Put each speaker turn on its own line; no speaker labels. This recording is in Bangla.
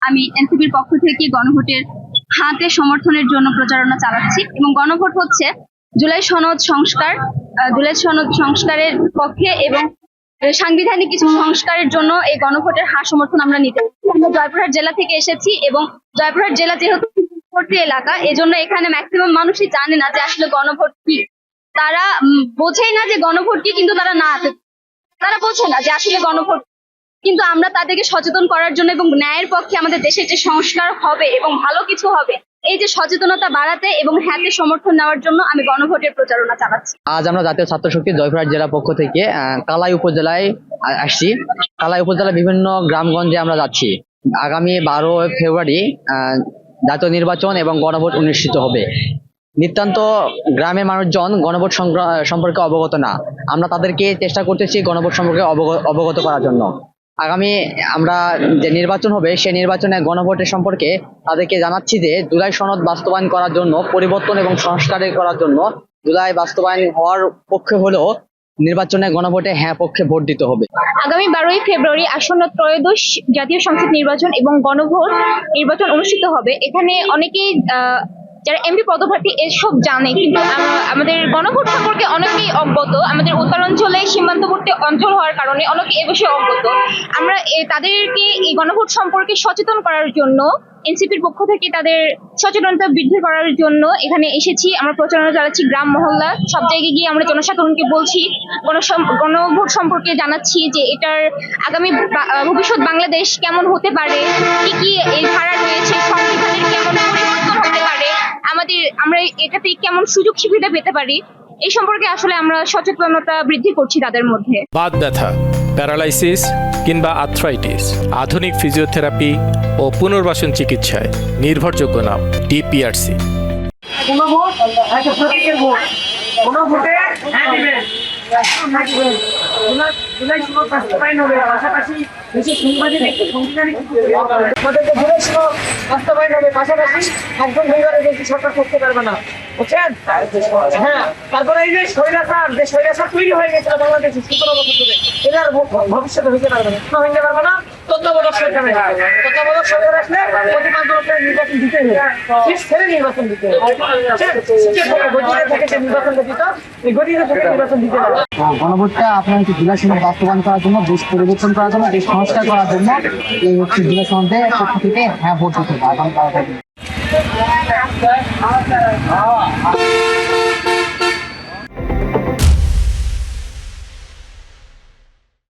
আমি এনসিপির পক্ষ থেকে গণভোটের হাতে সমর্থনের জন্য প্রচারণা চালাচ্ছি এবং গণভোট হচ্ছে জুলাই সনদ সংস্কার জুলাই সনদ সংস্কারের পক্ষে এবং সাংবিধানিক কিছু সংস্কারের জন্য এই গণভোটের হার সমর্থন আমরা নিতে আমরা জয়পুরহাট জেলা থেকে এসেছি এবং জয়পুরহাট জেলা যেহেতু পূর্ববর্তী এলাকা এজন্য এখানে ম্যাক্সিমাম মানুষই জানে না যে আসলে গণভোট কি। তারা বোঝেই না যে গণভোট কি, কিন্তু তারা বোঝে না যে আসলে গণভোট। কিন্তু আমরা তাদেরকে সচেতন করার জন্য এবং ন্যায়ের পক্ষে আমাদের দেশের যে সংস্কার হবে এবং ভালো কিছু হবে এই যে সচেতনতা বাড়াতে এবং হাতে সমর্থন নেওয়ার জন্য আমি গণভোটের প্রচারণা চালাচ্ছি।
আজ আমরা জাতীয় ছাত্র শক্তি জয়পুরহাট জেলা পক্ষ থেকে কালাই উপজেলায় আসছি। কালাই উপজেলার বিভিন্ন গ্রামগঞ্জে আমরা যাচ্ছি। আগামী 12 ফেব্রুয়ারি জাতীয় নির্বাচন এবং গণভোট অনুষ্ঠিত হবে। নিতান্ত গ্রামের মানুষজন গণভোট সম্পর্কে অবগত না। আমরা তাদেরকে চেষ্টা করতেছি গণভোট সম্পর্কে অবগত করার জন্য। আগামী আমরা যে নির্বাচন হবে সেই নির্বাচনে গণভোটের সম্পর্কে তাদেরকে জানাচ্ছি যে জুলাই সনদ বাস্তবায়ন করার জন্য, পরিবর্তন এবং সংস্কারের করার জন্য জুলাই বাস্তবায়ন হওয়ার পক্ষে হলেও নির্বাচনে গণভোটে হ্যাঁ পক্ষে ভোট দিতে হবে।
আগামী 12 ফেব্রুয়ারি আসন্ন ত্রয়োদশ জাতীয় সংসদ নির্বাচন এবং গণভোট নির্বাচন অনুষ্ঠিত হবে। এখানে অনেকেই যারা এমপি পদপ্রার্থী এসব জানে, কিন্তু আমাদের গণভোট সম্পর্কে অনেকেই অজ্ঞত। আমাদের উত্তরাঞ্চলে সীমান্তবর্তী অঞ্চল হওয়ার কারণে অনেকে এ বিষয়ে অজ্ঞত। আমরা তাদেরকে এই গণভোট সম্পর্কে সচেতন করার জন্য এনসিপির পক্ষ থেকে তাদের সচেতনতা বৃদ্ধি করার জন্য এখানে এসেছি। আমরা প্রচারণা চালাচ্ছি গ্রাম মহল্লা সব জায়গায় গিয়ে আমরা জনসাধারণকে বলছি, গণভোট সম্পর্কে জানাচ্ছি যে এটার আগামী ভবিষ্যৎ বাংলাদেশ কেমন হতে পারে, কি কি এই ধারা রয়েছে, সংবিধানের কেমন পরিবর্তন হতে পারে, আমরা এটাতে কেমন সুযোগ সুবিধা পেতে পারি, এই সম্পর্কে আসলে আমরা সচেতনতা বৃদ্ধি করছি তাদের মধ্যে।
বাত ব্যথা, প্যারালাইসিস কিংবা আর্থ্রাইটিস, আধুনিক ফিজিওথেরাপি ও পুনর্বাসন চিকিৎসায় নির্ভরযোগ্য নাম ডিপিআরসি।
কোনো ভোট একটা প্রতীকের ভোট, কোনো ভোটে হ্যাঁ দিবেন, জুলাই সনদ বাস্তবায়ন হবে, পাশাপাশি দেশের সাংবিধানিক আমাদেরকে জুলাই সনদ বাস্তবায়ন হবে, পাশাপাশি একজন পরিবারের বেশি সরকার করতে পারবে না, বুঝছেন? হ্যাঁ, তারপরে এই যে স্বৈরাচার তৈরি হয়ে গেছিল বাংলাদেশে 17 বছর ধরে, এটার ভবিষ্যতে হইতে পারবে না, হইতে পারবে না। তত্ত্বাবধায়ক সরকার আসলে প্রতি 5 বছরের নির্বাচন দিতে হবে, ছেড়ে নির্বাচন দিতে হবে,
গণভোটটা আপনার জেলা সনদ বাস্তবায়ন করার জন্য, দেশ পরিবর্তন করার জন্য, দেশ সংস্কার করার জন্য এই হচ্ছে জেলা সনদের পক্ষ থেকে হ্যাঁ ভোট দিতে হবে।